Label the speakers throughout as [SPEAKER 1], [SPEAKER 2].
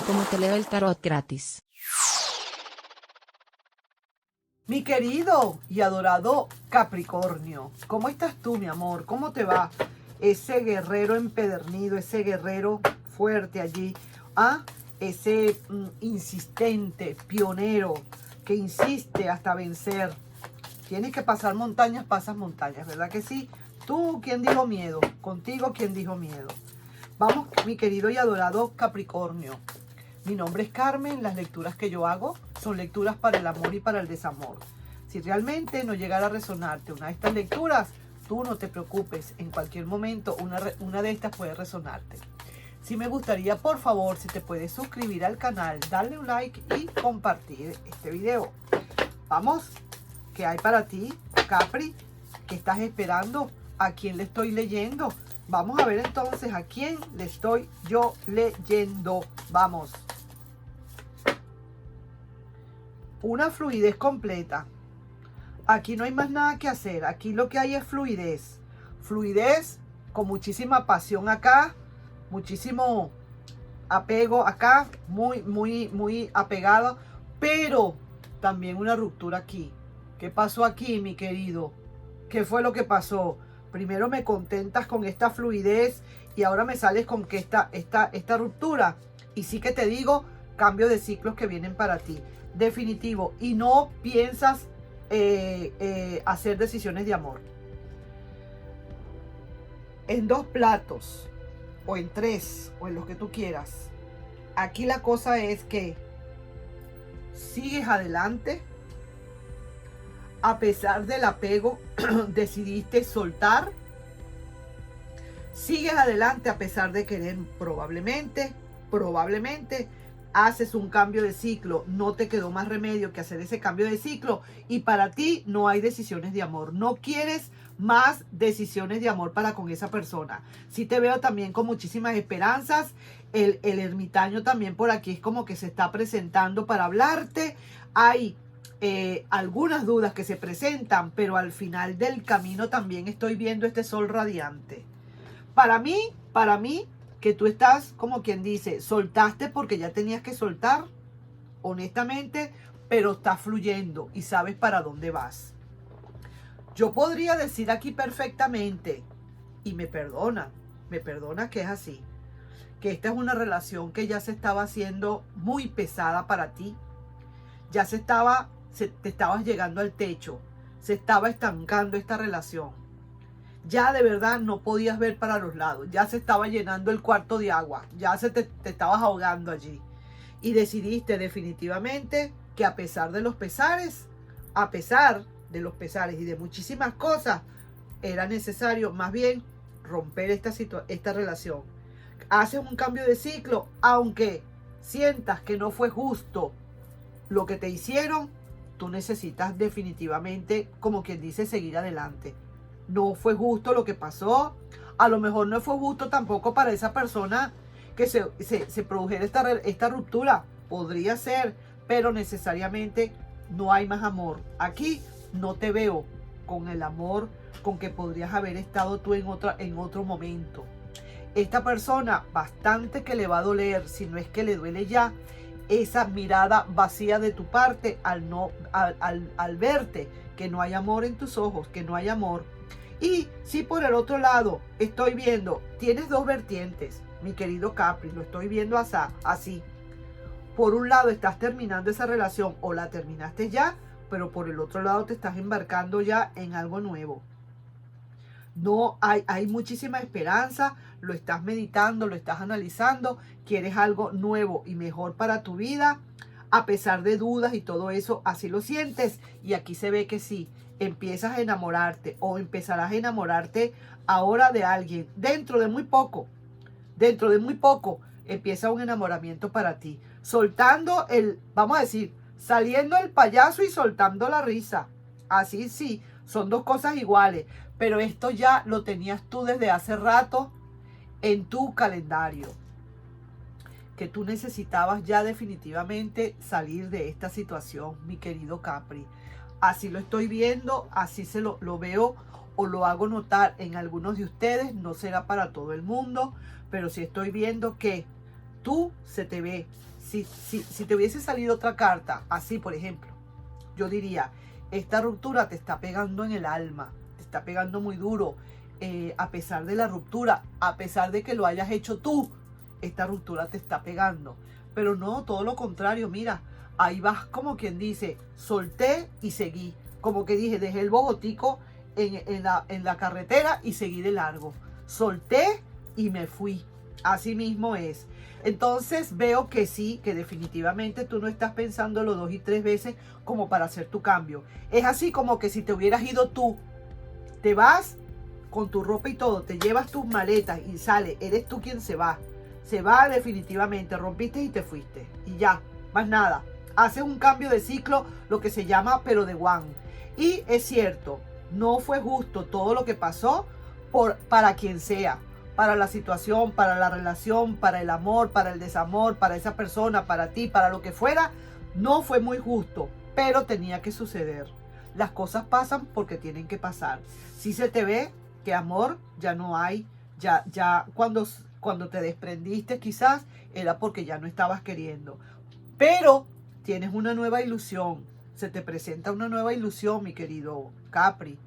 [SPEAKER 1] como te leo el tarot gratis.
[SPEAKER 2] Mi querido y adorado Capricornio, ¿cómo estás tú, mi amor? ¿Cómo te va ese guerrero empedernido, ese guerrero fuerte allí? Ese insistente, pionero, que insiste hasta vencer. Tienes que pasar montañas, pasas montañas, ¿verdad que sí? Tú, ¿quién dijo miedo? Contigo, ¿quién dijo miedo? Vamos, mi querido y adorado Capricornio. Mi nombre es Carmen, las lecturas que yo hago son lecturas para el amor y para el desamor. Si realmente no llegara a resonarte una de estas lecturas, tú no te preocupes, en cualquier momento una de estas puede resonarte. Sí me gustaría, por favor, si te puedes suscribir al canal, darle un like y compartir este video. Vamos, ¿qué hay para ti, Capri? ¿Qué estás esperando? ¿A quién le estoy leyendo? Vamos a ver entonces a quién le estoy yo leyendo. Vamos. Una fluidez completa. Aquí no hay más nada que hacer. Aquí lo que hay es fluidez. Fluidez con muchísima pasión acá. Muchísimo apego acá. Muy apegado. Pero también una ruptura aquí. ¿Qué pasó aquí, mi querido? ¿Qué fue lo que pasó? Primero me contentas con esta fluidez y ahora me sales con que esta ruptura. Y sí que te digo, cambio de ciclos que vienen para ti. Definitivo. Y no piensas hacer decisiones de amor. En 2 platos, o en 3, o en los que tú quieras. Aquí la cosa es que sigues adelante. A pesar del apego, decidiste soltar. Sigues adelante a pesar de querer, probablemente, haces un cambio de ciclo. No te quedó más remedio que hacer ese cambio de ciclo. Y para ti no hay decisiones de amor. No quieres más decisiones de amor para con esa persona. Sí te veo también con muchísimas esperanzas. El ermitaño también por aquí es como que se está presentando para hablarte. Hay algunas dudas que se presentan, pero al final del camino también estoy viendo este sol radiante. Para mí, que tú estás, como quien dice, soltaste porque ya tenías que soltar, honestamente, pero estás fluyendo y sabes para dónde vas. Yo podría decir aquí perfectamente, y me perdona que es así, que esta es una relación que ya se estaba haciendo muy pesada para ti. Ya te estabas llegando al techo, se estaba estancando esta relación. Ya de verdad no podías ver para los lados, ya se estaba llenando el cuarto de agua, ya te estabas ahogando allí. Y decidiste definitivamente que a pesar de los pesares y de muchísimas cosas, era necesario más bien romper esta relación. Haces un cambio de ciclo, aunque sientas que no fue justo lo que te hicieron, tú necesitas definitivamente, como quien dice, seguir adelante. No fue justo lo que pasó. A lo mejor no fue justo tampoco para esa persona que se produjera esta ruptura. Podría ser, pero necesariamente no hay más amor. Aquí no te veo con el amor con que podrías haber estado tú en otro momento. Esta persona, bastante que le va a doler, si no es que le duele ya, esa mirada vacía de tu parte al verte que no hay amor en tus ojos, que no hay amor. Y si por el otro lado estoy viendo, tienes 2 vertientes, mi querido Capri, lo estoy viendo así. Por un lado estás terminando esa relación o la terminaste ya, pero por el otro lado te estás embarcando ya en algo nuevo. No hay muchísima esperanza, lo estás meditando, lo estás analizando, quieres algo nuevo y mejor para tu vida, a pesar de dudas y todo eso, así lo sientes. Y aquí se ve que sí, empiezas a enamorarte o empezarás a enamorarte ahora de alguien. Dentro de muy poco empieza un enamoramiento para ti. Soltando vamos a decir, saliendo el payaso y soltando la risa. Así sí, son 2 cosas iguales. Pero esto ya lo tenías tú desde hace rato en tu calendario. Que tú necesitabas ya definitivamente salir de esta situación, mi querido Capri. Así lo estoy viendo, así lo veo o lo hago notar en algunos de ustedes. No será para todo el mundo, pero sí estoy viendo que tú se te ve. Si te hubiese salido otra carta, así por ejemplo, yo diría, esta ruptura te está pegando en el alma, te está pegando muy duro, a pesar de la ruptura, a pesar de que lo hayas hecho tú, esta ruptura te está pegando. Pero no, todo lo contrario, mira, ahí vas como quien dice, solté y seguí. Como que dije, dejé el bogotico en la carretera y seguí de largo. Solté y me fui. Así mismo es. Entonces veo que sí, que definitivamente tú no estás pensándolo 2 y 3 veces como para hacer tu cambio. Es así como que si te hubieras ido tú, te vas con tu ropa y todo, te llevas tus maletas y sale, eres tú quien se va. Se va definitivamente, rompiste y te fuiste. Y ya, más nada. Haces un cambio de ciclo, lo que se llama pero de one. Y es cierto, no fue justo todo lo que pasó para quien sea. Para la situación, para la relación, para el amor, para el desamor, para esa persona, para ti, para lo que fuera. No fue muy justo, pero tenía que suceder. Las cosas pasan porque tienen que pasar. Si se te ve que amor ya no hay, ya cuando te desprendiste quizás era porque ya no estabas queriendo. Pero tienes una nueva ilusión, se te presenta una nueva ilusión, mi querido Capri.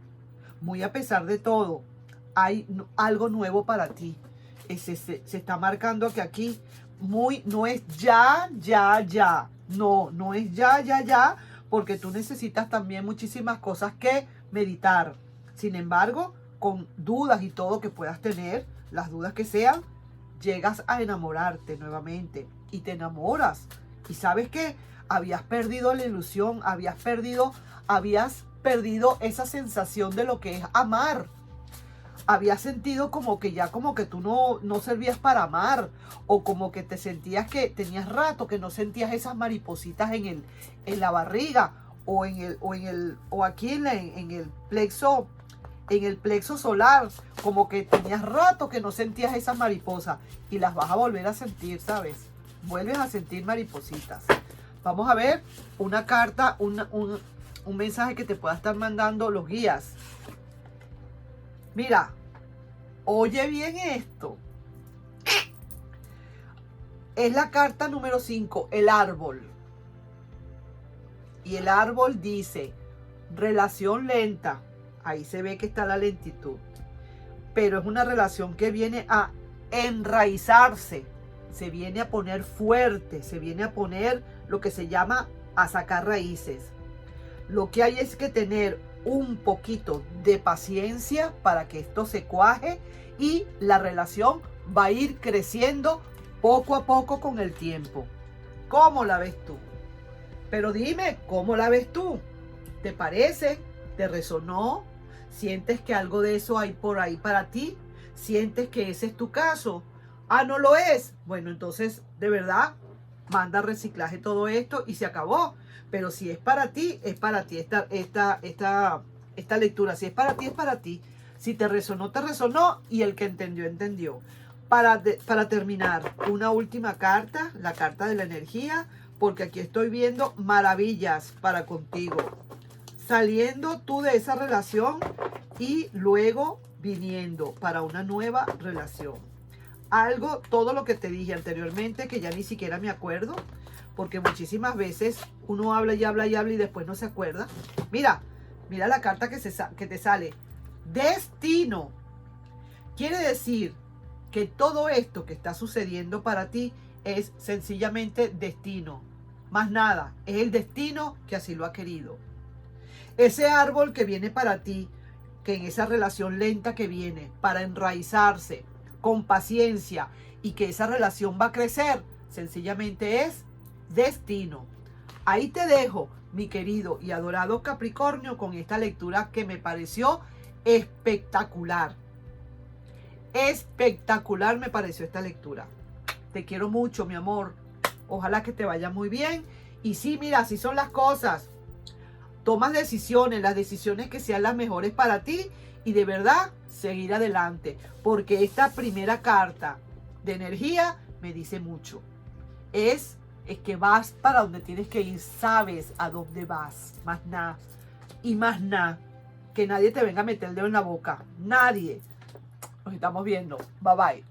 [SPEAKER 2] Muy a pesar de todo, hay algo nuevo para ti. Se está marcando que aquí no es ya. No es ya, porque tú necesitas también muchísimas cosas que meditar. Sin embargo, con dudas y todo que puedas tener, las dudas que sean, llegas a enamorarte nuevamente y te enamoras. Y sabes que habías perdido la ilusión, habías perdido esa sensación de lo que es amar. Habías sentido como que tú no servías para amar, o como que te sentías que tenías rato que no sentías esas maripositas en la barriga, o aquí en el plexo solar, como que tenías rato que no sentías esas mariposas y las vas a volver a sentir, ¿sabes? Vuelves a sentir maripositas. Vamos a ver una carta, un mensaje que te pueda estar mandando los guías. Mira, oye bien esto. Es la carta número 5, el árbol. Y el árbol dice, relación lenta. Ahí se ve que está la lentitud. Pero es una relación que viene a enraizarse. Se viene a poner fuerte. Se viene a poner lo que se llama a sacar raíces. Lo que hay es que tener un poquito de paciencia para que esto se cuaje y la relación va a ir creciendo poco a poco con el tiempo. ¿Cómo la ves tú? Pero dime, ¿cómo la ves tú? ¿Te parece? ¿Te resonó? ¿Sientes que algo de eso hay por ahí para ti? ¿Sientes que ese es tu caso? Ah, ¿no lo es? Bueno, entonces, de verdad, manda reciclaje todo esto y se acabó. Pero si es para ti, es para ti esta lectura. Si es para ti, es para ti. Si te resonó, te resonó. Y el que entendió, entendió. Para terminar, una última carta, la carta de la energía, porque aquí estoy viendo maravillas para contigo. Saliendo tú de esa relación y luego viniendo para una nueva relación. Todo lo que te dije anteriormente, que ya ni siquiera me acuerdo, porque muchísimas veces uno habla y habla y habla y después no se acuerda. Mira la carta que te sale. Destino. Quiere decir que todo esto que está sucediendo para ti es sencillamente destino. Más nada, es el destino que así lo ha querido. Ese árbol que viene para ti, que en esa relación lenta que viene, para enraizarse con paciencia y que esa relación va a crecer, sencillamente es destino. Ahí te dejo, mi querido y adorado Capricornio, con esta lectura que me pareció espectacular. Espectacular me pareció esta lectura. Te quiero mucho, mi amor. Ojalá que te vaya muy bien. Y sí, mira, así son las cosas. Tomas decisiones, las decisiones que sean las mejores para ti y de verdad seguir adelante. Porque esta primera carta de energía me dice mucho. Es que vas para donde tienes que ir, sabes a dónde vas. Más nada. Y más nada. Que nadie te venga a meter el dedo en la boca. Nadie. Nos estamos viendo. Bye bye.